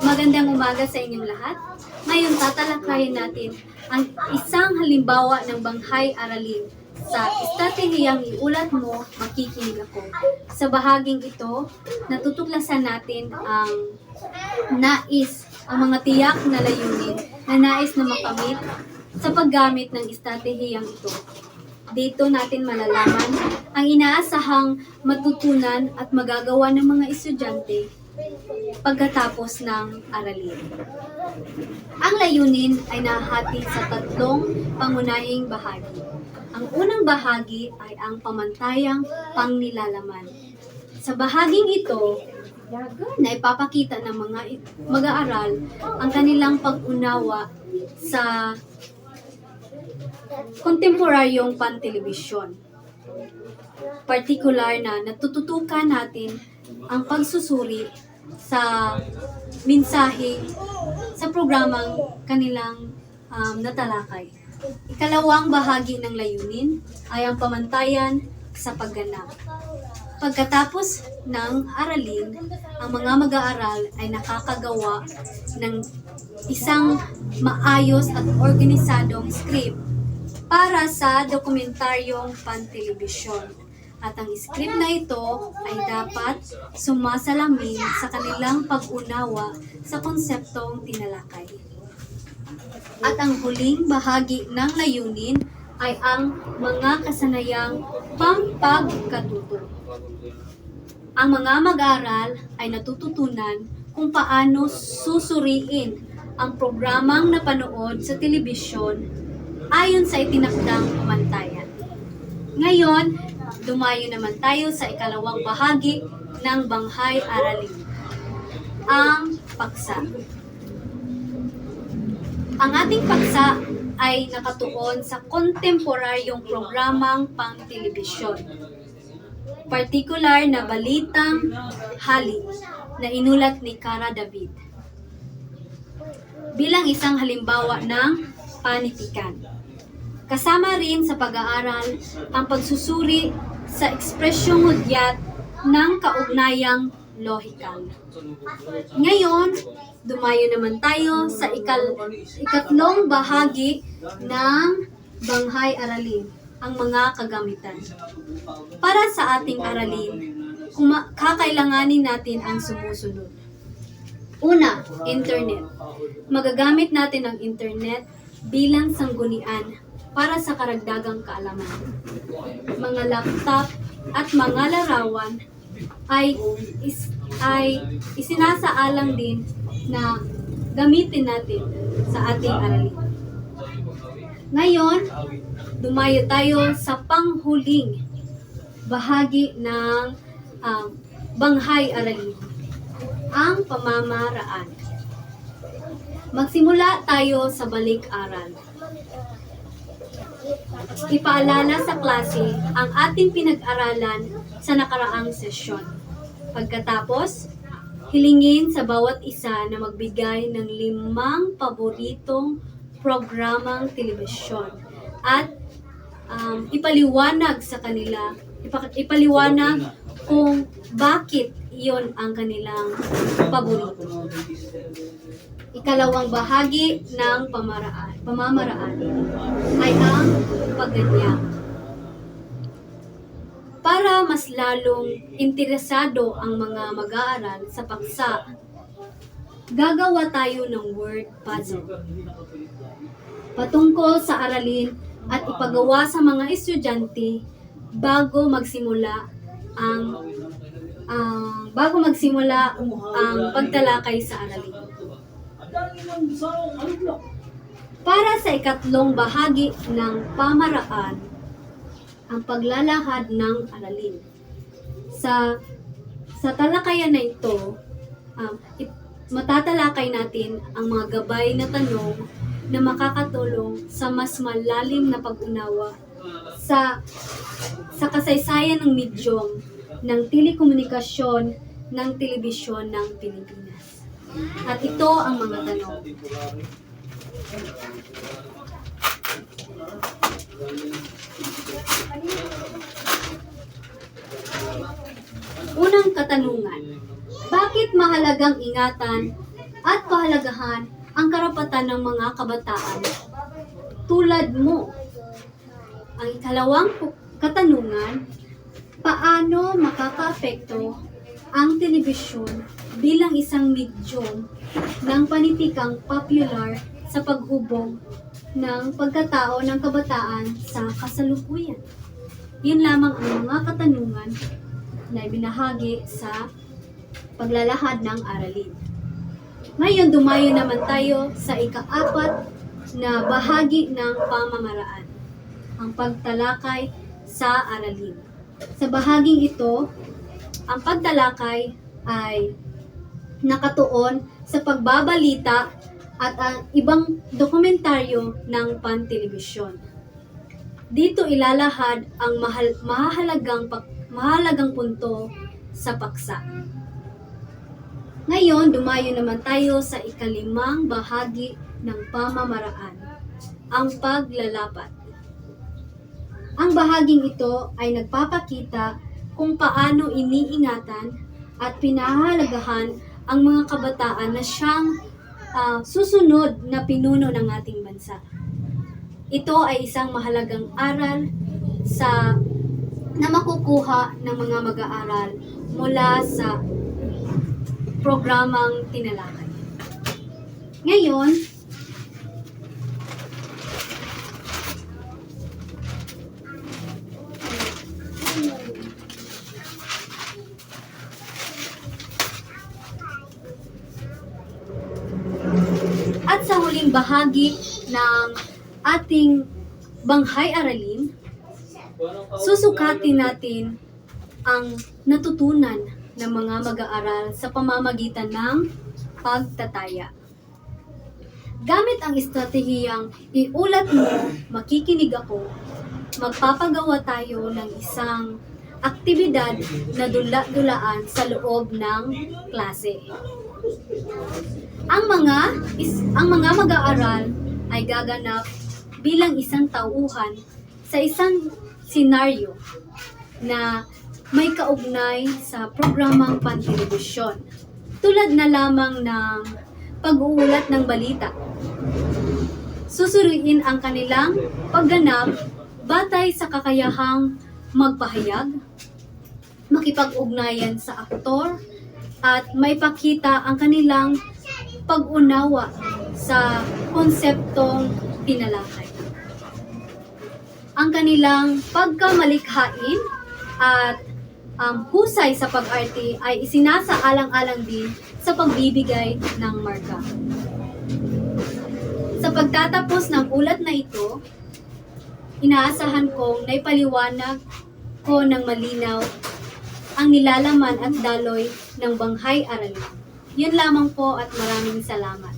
Magandang umaga sa inyong lahat. Ngayon tatalakayin natin ang isang halimbawa ng banghay aralin. Sa estratehiyang iulat mo, makikinig ako. Sa bahaging ito, natutuklasan natin ang mga tiyak na layunin na nais na makamit sa paggamit ng estratehiyang ito. Dito natin malalaman ang inaasahang matutunan at magagawa ng mga estudyante pagkatapos ng aralin. Ang layunin ay nahati sa tatlong pangunahing bahagi. Ang unang bahagi ay ang pamantayang pangnilalaman. Sa bahaging ito, na ipapakita ng mga mag-aaral ang kanilang pag-unawa sa kontemporaryong pantelebisyon. Partikular na natututukan natin ang pagsusuri sa mensahe sa programang kanilang natalakay. Ikalawang bahagi ng layunin ay ang pamantayan sa pagganap. Pagkatapos ng aralin, ang mga mag-aaral ay nakakagawa ng isang maayos at organisadong script para sa dokumentaryong pantelebisyon. At ang script na ito ay dapat sumasalamin sa kanilang pag-unawa sa konseptong tinalakay. At ang huling bahagi ng layunin ay ang mga kasanayang pampagkatuto. Ang mga mag-aaral ay natututunan kung paano susuriin ang programang napanood sa telebisyon ayon sa itinakdang pamantayan. Ngayon, dumayo naman tayo sa ikalawang bahagi ng banghay aralin, ang paksa. Ang ating paksa ay nakatuon sa kontemporaryong programang pang-telebisyon. Partikular na balitang hali na inulat ni Cara David bilang isang halimbawa ng panitikan. Kasama rin sa pag-aaral ang pagsusuri sa ekspresyong hudyat ng kaugnayang lohikal. Ngayon, dumayo naman tayo sa ikatlong bahagi ng banghay aralin, ang mga kagamitan. Para sa ating aralin, kakailanganin natin ang sumusunod. Una, internet. Magagamit natin ang internet bilang sanggunian para sa karagdagang kaalaman. Mga laptop at mga larawan ay isinasaalang din na gamitin natin sa ating aralin. Ngayon, dumayo tayo sa panghuling bahagi ng banghay aralin, ang pamamaraan. Magsimula tayo sa balik-aral. Ipaalala sa klase ang ating pinag-aralan sa nakaraang sesyon. Pagkatapos, hilingin sa bawat isa na magbigay ng 5 paboritong programang telebisyon at ipaliwanag sa kanila, ipaliwanag kung bakit iyon ang kanilang paborito. Ikalawang bahagi ng pamamaraan ay ang pagganyak. Para mas lalong interesado ang mga mag-aaral sa paksa, gagawa tayo ng word puzzle patungkol sa aralin at ipagawa sa mga estudyante bago magsimula ang pagtalakay sa aralin. Para sa ikatlong bahagi ng pamaraan, ang paglalahad ng aralin. Sa talakayan na ito, matatalakay natin ang mga gabay na tanong na makakatulong sa mas malalim na pag-unawa sa kasaysayan ng medyum ng telekomunikasyon ng telebisyon ng Pilipinas. At ito ang mga tanong. Unang katanungan, bakit mahalagang ingatan at pahalagahan ang karapatan ng mga kabataan tulad mo. Ang ikalawang katanungan, paano makakaapekto ang telebisyon bilang isang medium ng panitikang popular sa paghubog ng pagkatao ng kabataan sa kasalukuyan? Yun lamang ang mga katanungan na ibinahagi sa paglalahad ng aralin. Ngayon, dumayo naman tayo sa ika-4 na bahagi ng pamamaraan, ang pagtalakay sa aralin. Sa bahaging ito, ang pagtalakay ay nakatuon sa pagbabalita at ang ibang dokumentaryo ng pantelebisyon. Dito ilalahad ang mahalagang punto sa paksa. Ngayon, dumayo naman tayo sa ika-5 bahagi ng pamamaraan, ang paglalapat. Ang bahaging ito ay nagpapakita kung paano iniingatan at pinahahalagahan ang mga kabataan na siyang susunod na pinuno ng ating bansa. Ito ay isang mahalagang aral na makukuha ng mga mag-aaral mula sa programang tinalakay. Ngayon, at sa huling bahagi ng ating banghay aralin, susukatin natin ang natutunan ng mga mag-aaral sa pamamagitan ng pagtataya. Gamit ang estratehiyang iulat mo, makikinig ako, magpapagawa tayo ng isang aktibidad na dula-dulaan sa loob ng klase. Ang mga mag-aaral ay gaganap bilang isang tauhan sa isang senaryo na may kaugnay sa programang pantelebisyon, tulad na lamang ng pag-uulat ng balita. Susuriin ang kanilang pagganap batay sa kakayahang magpahayag, makipag-ugnayan sa aktor, at may pakita ang kanilang pag-unawa sa konseptong tinalakay. Ang kanilang pagkamalikhain at husay sa pag-arte ay isinasaalang-alang din sa pagbibigay ng marka. Sa pagtatapos ng ulat na ito, inaasahan kong naipaliwanag ko ng malinaw ang nilalaman at daloy ng banghay aralin. Yun lamang po at maraming salamat.